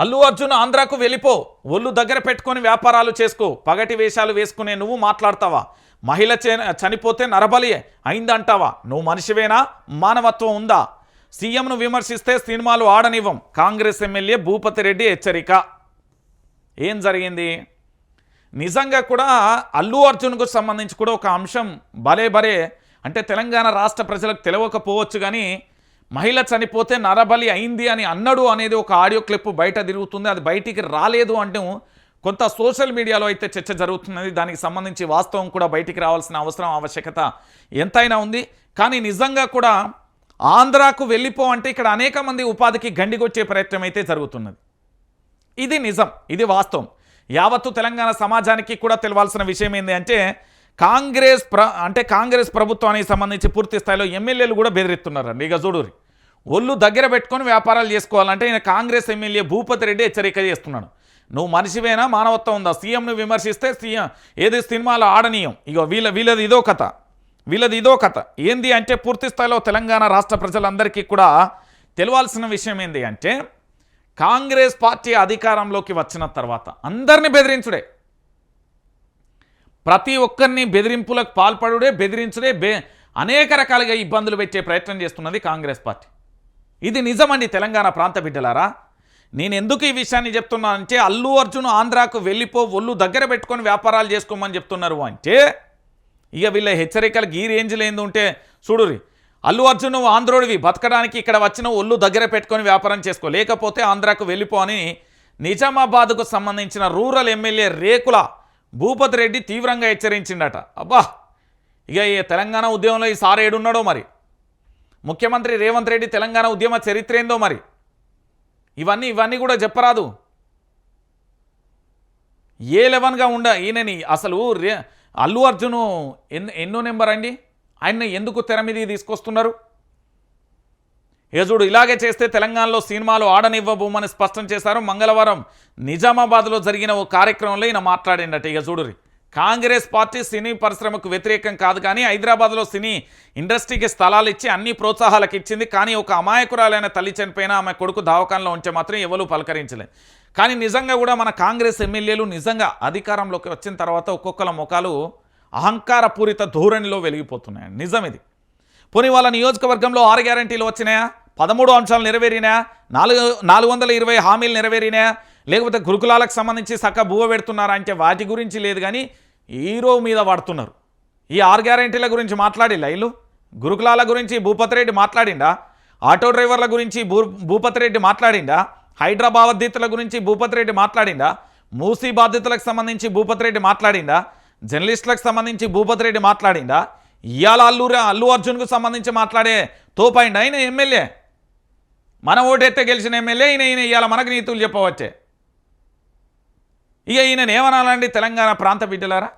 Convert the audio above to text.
అల్లు అర్జున్ ఆంధ్రాకు వెళ్ళిపో, ఒళ్ళు దగ్గర పెట్టుకొని వ్యాపారాలు చేసుకో, పగటి వేషాలు వేసుకునే నువ్వు మాట్లాడతావా? మహిళ చనిపోతే నరబలి అయిందంటావా? నువ్వు మనిషివేనా? మానవత్వం ఉందా? సీఎంను విమర్శిస్తే సినిమాలు ఆడనివ్వం, కాంగ్రెస్ ఎమ్మెల్యే భూపతి రెడ్డి హెచ్చరిక. ఏం జరిగింది? నిజంగా కూడా అల్లు అర్జున్కు సంబంధించి కూడా ఒక అంశం భలే అంటే తెలంగాణ రాష్ట్ర ప్రజలకు తెలియకపోవచ్చు, కానీ మహిళ చనిపోతే నరబలి అయింది అని అన్నాడు అనేది ఒక ఆడియో క్లిప్ బయట తిరుగుతుంది. అది బయటికి రాలేదు అంటే కొంత సోషల్ మీడియాలో అయితే చర్చ జరుగుతున్నది. దానికి సంబంధించి వాస్తవం కూడా బయటికి రావాల్సిన అవసరం ఆవశ్యకత ఎంతైనా ఉంది. కానీ నిజంగా కూడా ఆంధ్రాకు వెళ్ళిపో అంటే ఇక్కడ అనేక మంది ఉపాధికి గండిగొచ్చే ప్రయత్నం అయితే జరుగుతున్నది. ఇది నిజం, ఇది వాస్తవం. యావత్తు తెలంగాణ సమాజానికి కూడా తెలవాల్సిన విషయం ఏంటి అంటే కాంగ్రెస్ ప్రభుత్వానికి సంబంధించి పూర్తి స్థాయిలో ఎమ్మెల్యేలు కూడా బెదిరిస్తున్నారండి. ఇక చూడురి, ఒళ్ళు దగ్గర పెట్టుకొని వ్యాపారాలు చేసుకోవాలంటే ఈయన కాంగ్రెస్ ఎమ్మెల్యే భూపతి రెడ్డి హెచ్చరిక చేస్తున్నాడు. నువ్వు మనిషివేనా? మానవత్వం ఉందా? సీఎంను విమర్శిస్తే ఏది సినిమాలో ఆడనీయం. ఇగో వీళ్ళది ఇదో కథ ఏంది అంటే పూర్తి స్థాయిలో తెలంగాణ రాష్ట్ర ప్రజలందరికీ కూడా తెలవాల్సిన విషయం ఏంటి అంటే కాంగ్రెస్ పార్టీ అధికారంలోకి వచ్చిన తర్వాత అందరినీ బెదిరించుడే, ప్రతి ఒక్కరిని బెదిరింపులకు పాల్పడుడే, బెదిరించుడే, అనేక రకాలుగా ఇబ్బందులు పెట్టే ప్రయత్నం చేస్తున్నది కాంగ్రెస్ పార్టీ. ఇది నిజమండి తెలంగాణ ప్రాంత బిడ్డలారా. నేను ఎందుకు ఈ విషయాన్ని చెప్తున్నానంటే అల్లు అర్జున్ ఆంధ్రాకు వెళ్ళిపో, ఒళ్ళు దగ్గర పెట్టుకొని వ్యాపారాలు చేసుకోమని చెప్తున్నారు అంటే ఇక వీళ్ళ హెచ్చరికలు ఈ రేంజ్లో ఏంది ఉంటే చూడురి. అల్లు అర్జున్ నువ్వు ఆంధ్రోడివి, బతకడానికి ఇక్కడ వచ్చిన ఒళ్ళు దగ్గర పెట్టుకొని వ్యాపారం చేసుకో, లేకపోతే ఆంధ్రాకు వెళ్ళిపో అని నిజామాబాద్కు సంబంధించిన రూరల్ ఎమ్మెల్యే రేకుల భూపతి రెడ్డి తీవ్రంగా హెచ్చరించిండట. అబ్బా, ఇక ఈ తెలంగాణ ఉద్యమంలో ఈ సార్ ఏడున్నాడో మరి, ముఖ్యమంత్రి రేవంత్ రెడ్డి తెలంగాణ ఉద్యమ చరిత్ర ఏందో మరి, ఇవన్నీ కూడా చెప్పరాదు. ఏ11గా ఈయనని అసలు అల్లు అర్జును ఎన్నో నెంబర్ అండి, ఆయన ఎందుకు తెర మీద తీసుకొస్తున్నారు? చూడు, ఇలాగే చేస్తే తెలంగాణలో సినిమాలు ఆడనివ్వబోమని స్పష్టం చేశారు. మంగళవారం నిజామాబాద్లో జరిగిన ఓ కార్యక్రమంలో ఈయన మాట్లాడిండట. ఇక చూడురి, కాంగ్రెస్ పార్టీ సినీ పరిశ్రమకు వ్యతిరేకం కాదు, కానీ హైదరాబాద్లో సినీ ఇండస్ట్రీకి స్థలాలు ఇచ్చి అన్ని ప్రోత్సాహాలకు ఇచ్చింది. కానీ ఒక అమాయకురాలైన తల్లి చనిపోయినా ఆమె కొడుకు దవాఖానలో ఉంటే మాత్రం ఎవరూ పలకరించలేదు. కానీ నిజంగా కూడా మన కాంగ్రెస్ ఎమ్మెల్యేలు నిజంగా అధికారంలోకి వచ్చిన తర్వాత ఒక్కొక్కల ముఖాలు అహంకారపూరిత ధోరణిలో వెలిగిపోతున్నాయి. నిజం ఇది. పోనీ వాళ్ళ నియోజకవర్గంలో 6 గ్యారంటీలు వచ్చినాయా? 13 అంశాలు నెరవేరినాయా? 420 హామీలు నెరవేరినాయా? లేకపోతే గురుకులాలకు సంబంధించి సక్క బువ్వ పెడుతున్నారా అంటే వాటి గురించి లేదు, కానీ హీరో మీద పడుతున్నారు. ఈ 6 గ్యారంటీల గురించి మాట్లాడిల్లా వీళ్ళు? గురుకులాల గురించి భూపతి రెడ్డి మాట్లాడిండా? ఆటో డ్రైవర్ల గురించి భూపతి రెడ్డి మాట్లాడిండా? హైడ్రా బాధ్యతల గురించి భూపతి రెడ్డి మాట్లాడిండా? మూసీ బాధ్యతలకు సంబంధించి భూపతి రెడ్డి మాట్లాడిండా? జర్నలిస్టులకు సంబంధించి భూపతి రెడ్డి మాట్లాడిండా? ఇవాళ అల్లు అర్జున్కు సంబంధించి మాట్లాడే తోపైండా ఈయన ఎమ్మెల్యే? మన ఓటెత్తే గెలిచిన ఎమ్మెల్యే ఈయన ఇవాళ మనకు నీతులు చెప్పవచ్చే. ఇక ఈయన ఏమనాలండి తెలంగాణ ప్రాంత బిడ్డలారా?